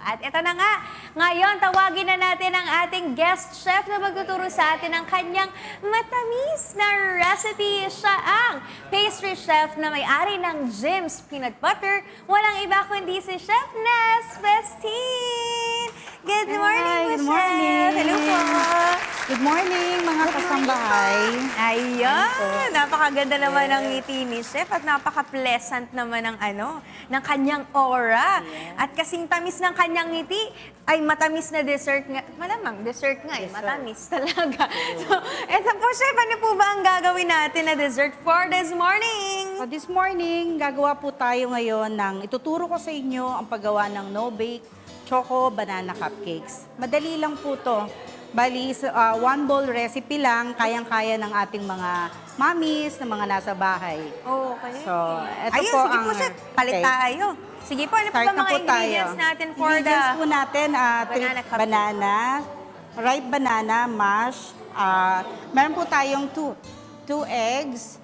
At ito na nga, ngayon tawagin na natin ang ating guest chef na magtuturo sa atin ng kanyang matamis na recipe. Siya ang pastry chef na may-ari ng Jim's Peanut Butter. Walang iba kundi si Chef Nes Festin. Good morning, Good Chef. morning. Hello po. Good morning, mga kasambahay. Ayun, napakaganda naman ng ngiti ni Chef at napaka-pleasant naman ng ng kanyang aura. At kasing tamis ng kanyang ngiti, ay matamis na dessert nga. Malamang, dessert nga eh, matamis talaga. So, eto po, Chef, ano po ba ang gagawin natin na dessert for this morning? So this morning, gagawa po tayo ngayon ng, ituturo ko sa inyo ang paggawa ng no-bake choco banana cupcakes. Madali lang po to. Bali, one bowl recipe lang, kayang-kaya ng ating mga mommies na mga nasa bahay. Okay. So, eto Ayun, po sige ang... po, Chef. Palit okay. tayo. Sige po, ano po Start ba na mga po ingredients tayo. natin for Ingredients po natin, banana cupcake? banana, ripe banana, mash. Meron po tayong two eggs,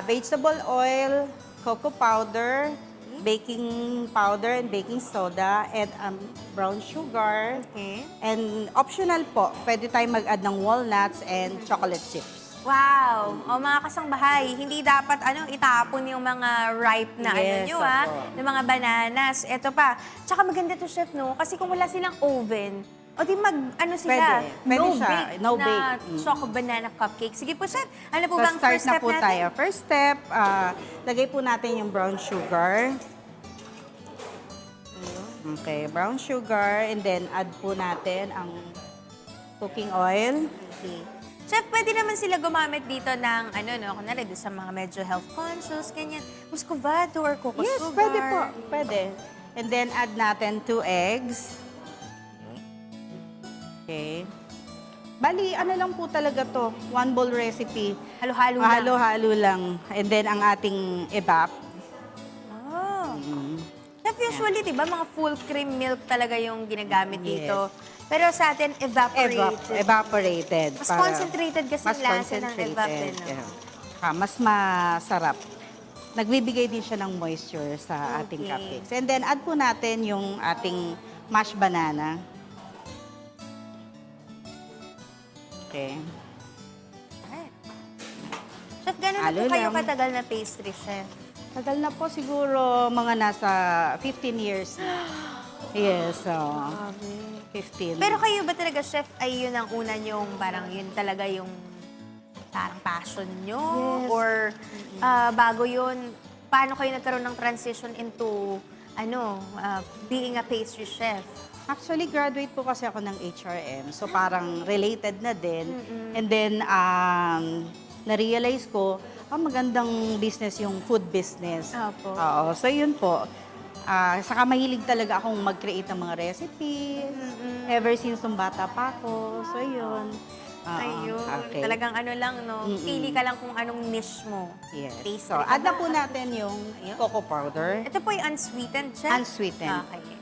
vegetable oil, cocoa powder, baking powder and baking soda, and brown sugar. Okay. And optional po, pwede tayong mag-add ng walnuts and chocolate chips. Wow! O mga kasangbahay, hindi dapat itapon yung mga ripe na Yes, nyo opo. ng mga bananas. Ito pa. Tsaka maganda to, Chef, no? Kasi kung wala silang oven, o di sila? Pwede siya. No na bake. choco banana cupcake. Sige po, Chef. Ano po So, bang start first na step po natin? tayo. First step, lagay po natin yung brown sugar. Okay, brown sugar. And then, add po natin ang cooking oil. Okay. Chef, pwede naman sila gumamit dito ng, kunwari, doon sa mga medyo health conscious, ganyan. Muscovado or cocoa Yes, sugar. pwede po. Pwede. And then, add natin 2 eggs. Okay. Bali, lang po talaga to. One bowl recipe. Halo-halo lang. Halo-halo lang. And then, ang ating evap. Oh. Chef, usually, di ba, mga full cream milk talaga yung ginagamit Yes. dito. Pero sa atin, evaporated. Evaporated. Mas concentrated kasi mas yung lasa ng concentrated, evap, eh, no? yeah. Mas masarap. Nagbibigay din siya ng moisture sa ating Okay. cupcakes. And then, add po natin yung ating mashed banana. Okay. Alright. Chef, gano'n na Halo po kayo lang. katagal na pastry chef? Tagal na po siguro mga nasa 15 years na. Yes, so 15. Pero kayo ba talaga, chef, ay yun ang una nyong, parang yun talaga yung parang passion nyo? Yes. Or bago yun, paano kayo nagkaroon ng transition into, being a pastry chef? Actually, graduate po kasi ako ng HRM. So, parang related na din. And then, na-realize ko, magandang business yung food business. Opo. Oo. So, yun po. Saka mahilig talaga akong mag-create ng mga recipes. Ever since nung bata pa ako. So, yun. Oo, Ayun. okay. Talagang pili ka lang kung anong niche mo. Yes. Pastry So, ka add na ba? po natin yung Ayun. cocoa powder. Ito po yung unsweetened, chef? Unsweetened. Okay.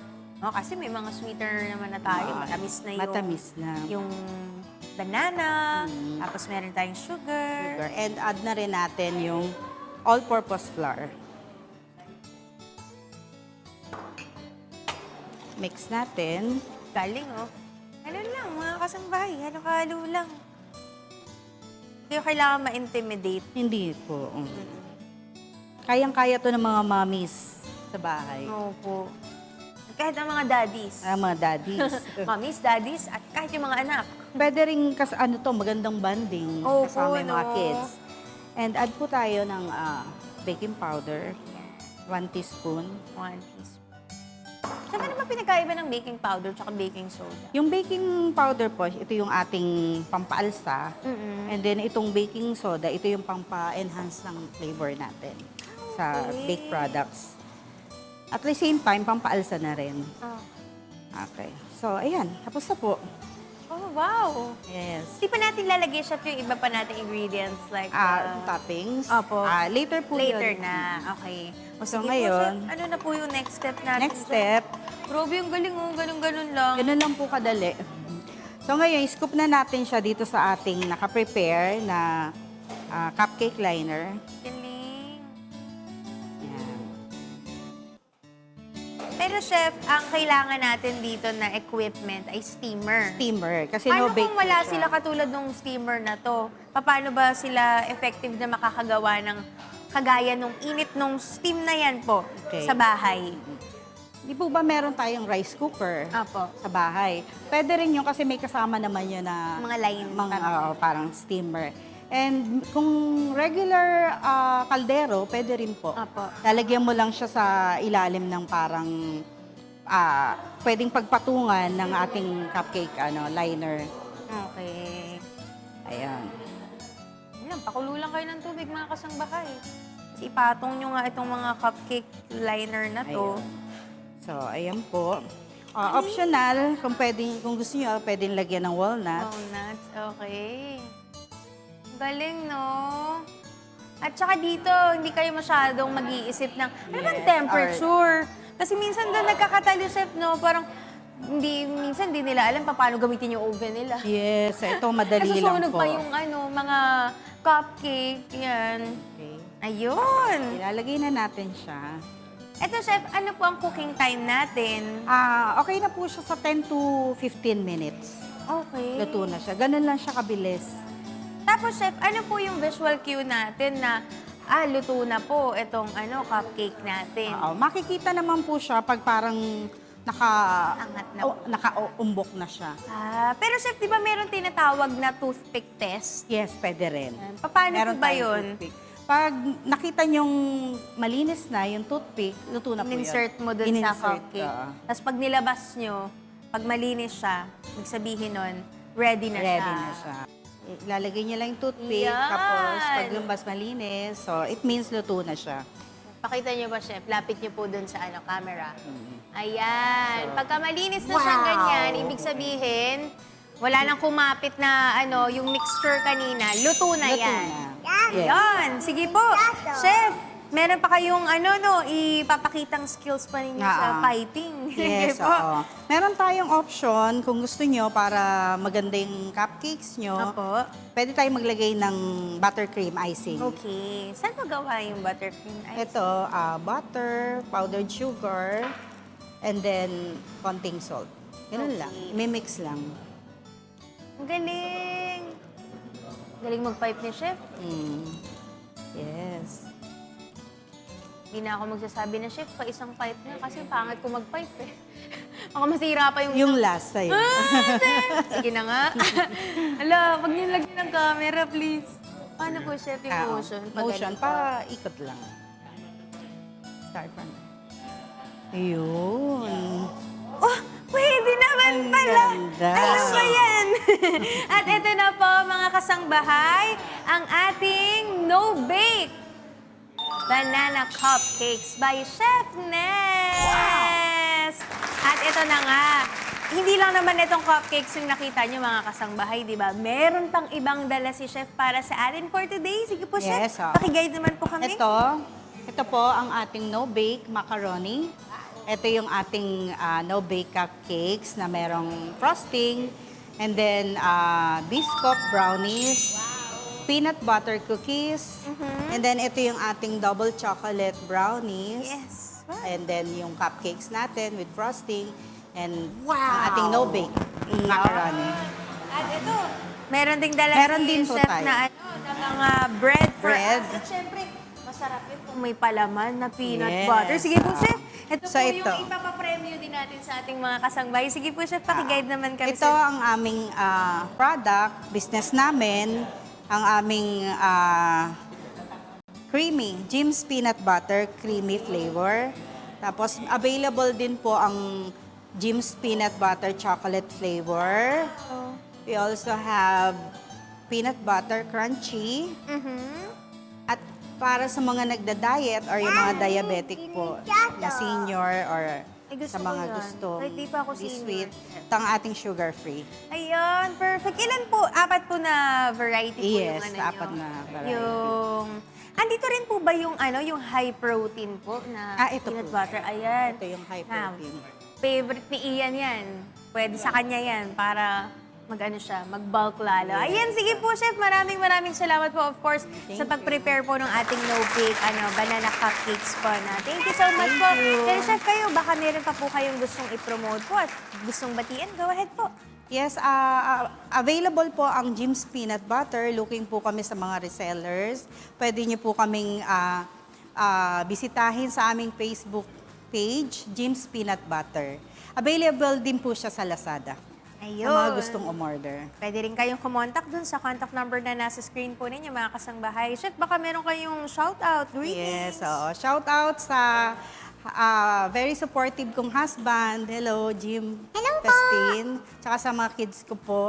Kasi may mga sweetener naman na tayo. Matamis na yung... Matamis na. Yung banana, tapos meron tayong sugar. And add na rin natin yung all-purpose flour. Mix natin. Galing, oh. Ano lang, mga kasambahay. Halo-halo lang. Hindi ko kailangan ma-intimidate. Hindi po. Kayang-kaya to ng mga mommies sa bahay. Opo. Kahit ang mga daddies. Mga daddies. Mommies, daddies, at kahit yung mga anak. Pwede rin magandang banding Opo, kasama yung mga no? kids. And add po tayo ng baking powder. 1 teaspoon. 1 teaspoon. So, ano ba pinagkaiba ng baking powder at baking soda? Yung baking powder po, ito yung ating pampaalsa. And then itong baking soda, ito yung pampa-enhance ng flavor natin sa baked products. At the same time, pampaalsa na rin. Oh. Okay. So, ayan. Tapos na po. Oh, wow. Yes. Hindi pa natin lalagay siya yung iba pa nating ingredients like Toppings. Opo. Later po later yun. na. Okay. O, So, sige ngayon, po, chef, ano na po yung next step natin? Next step, Grabe, yung galing, oh. Ganun-ganun lang. ganun lang po kadali. So ngayon, scoop na natin siya dito sa ating naka-prepare na cupcake liner. Galing. Yan. Pero Pero chef, ang kailangan natin dito na equipment ay steamer. Steamer. Kasi Paano no-bake kung po wala siya. sila katulad ng steamer na to? Paano ba sila effective na makakagawa ng kagaya nung init nung steam na yan po Okay. sa bahay? Di po ba meron tayong rice cooker Apo. sa bahay? Pwede rin yun kasi may kasama naman yun na Mga line. parang steamer. And kung regular kaldero, pwede rin po. Apo. Lalagyan mo lang siya sa ilalim ng parang pwedeng pagpatungan ng ating cupcake liner. Okay. Ayan. Ayan, pakulo lang kayo ng tubig mga kasangbahay. Kasi ipatong nyo nga itong mga cupcake liner na to. Ayun. So, ayan po. Optional, kung gusto niyo, pwedeng lagyan ng walnut. Walnuts, okay. Galing, no? At saka dito, hindi kayo masyadong mag-iisip ng, ano bang Yes, temperature? Kasi minsan doon nagkakatalo, chef, no? Parang, minsan hindi nila alam paano gamitin yung oven nila. Yes, ito madali lang Nasusunog po. pa yung mga cupcake, yan. Okay. Ayun. Ilalagay na natin siya. Eto, chef, ano po ang cooking time natin? Okay na po siya sa 10 to 15 minutes. Okay. Luto na siya. Ganun lang siya kabilis. Tapos, chef, ano po yung visual cue natin na, luto na po itong cupcake natin? Makikita naman po siya pag parang Angat na. naka-umbok na siya. Pero chef, di ba meron tinatawag na toothpick test? Yes, pwede rin. Paano Meron po ba tayong yun? toothpick. Pag nakita nyong malinis na yung toothpick, luto na po yun. In-insert mo dun sa In-insert, cupcake. oo. Tapos pag nilabas nyo, pag malinis siya, magsabihin nun, ready na siya. Ready na siya. Ilalagay niya lang yung toothpick, Yan! tapos pag lumabas malinis, so it means luto na siya. Pakita nyo ba, chef? Lapit nyo po dun sa camera. Mm-hmm. Ayan. Pagka malinis na siyang Wow! ganyan, ibig sabihin, wala nang kumapit na yung mixture kanina. Luto na Luto yan. na. Yes. Yan. Sige po. Chef, meron pa kayong ipapakitang skills pa ninyo sa piping. Yes, Sige po. oo. Meron tayong option kung gusto nyo para maganda yung cupcakes nyo. Opo. Pwede tayong maglagay ng buttercream icing. Okay. Saan magawa yung buttercream ice? Ito, butter, powdered sugar, and then konting salt. Ganun Okay. lang. Mimix lang. Ang galing. Galing mag-pipe ni chef. Yes. Hindi na ako magsasabi na, chef, pa isang pipe na kasi pangit ko mag-pipe eh. Baka masira pa yung... Yung last sa'yo. Sige na nga. Hala, wag niyo lagyan ng camera, please. Paano po, chef, yung motion? Pag Motion, ganito? pa ikot lang. Start from... Ayun. Oh, pwede naman Ang pala. ganda. Ano ba yan? At ito na po, mga kasangbahay, ang ating no-bake banana cupcakes by Chef Ness. At ito na nga, hindi lang naman itong cupcakes yung nakita nyo mga kasangbahay, di ba? Meron pang ibang dala si Chef para sa atin for today. Sige po, Chef. Yes, oh. Pakiguide naman po kami. Ito po ang ating no-bake macaroni. Ito yung ating no-bake cupcakes na merong frosting. And then, biscuit brownies. Peanut butter cookies. And then, ito yung ating double chocolate brownies. Yes. Wow. And then, yung cupcakes natin with frosting. And Wow. ang ating no-bake macaroni. At ito, meron ding dala Meron si din po Chef tayo. na na mga bread for Bread. us. At syempre, masarap yun kung may palaman na peanut Yes. butter. Sige po, Chef. Ito So, po ito. yung ipapapremyo din natin sa ating mga kasangbahay. Sige po, Chef, pakiguide naman kami. Ito ang aming product, business namin, ang aming creamy, Jim's Peanut Butter Creamy Flavor. Tapos available din po ang Jim's Peanut Butter Chocolate Flavor. Oh. We also have Peanut Butter Crunchy. At para sa mga nagda-diet or yung mga diabetic po, na senior or Ay, gusto sa ko mga yan. gusto Kahit di pa ako be senior. sweet, ito ang ating sugar-free. Ayun, perfect. Ilan po? Apat po na variety po Yes, yung apat nyo. na variety. Yung... Andito rin po ba yung yung high protein po na Ito peanut po. butter? Ayan. Ito yung high Ah, protein. favorite ni Ian yan. Pwede sa kanya yan para mag-ano siya, mag-bulk lalo. Ayan, sige po, Chef. Maraming salamat po, of course, sa pag-prepare po ng ating no-bake, banana cupcakes po na. Thank you so much po. Kaya, Chef, kayo, baka meron pa po kayong gustong i-promote po at gustong batiin. Go ahead po. Yes, available po ang Jim's Peanut Butter. Looking po kami sa mga resellers. Pwede niyo po kaming bisitahin sa aming Facebook page, Jim's Peanut Butter. Available din po siya sa Lazada. Ayun. Sa mga gustong umorder. Pwede rin kayong kumontak dun sa contact number na nasa screen po ninyo, mga kasangbahay. Chef, baka meron kayong shout-out, greetings. Yes, oo. Shout out sa very supportive kong husband. Hello, Jim. Hello po. Pestin. Tsaka sa mga kids ko po.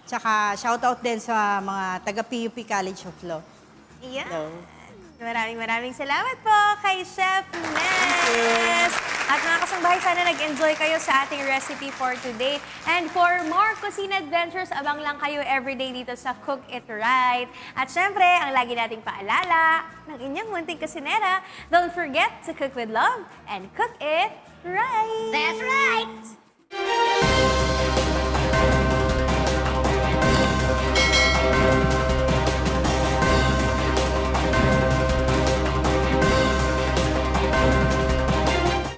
Tsaka shout out din sa mga taga-PUP College of Law. Ayan. Hello. Maraming salamat po kay Chef Ness. At mga kasangbahay, sana nag-enjoy kayo sa ating recipe for today. And for more Kusina Adventures, abang lang kayo everyday dito sa Cook It Right. At syempre, ang lagi nating paalala ng inyong munting kusinera, don't forget to cook with love and cook it right. That's right!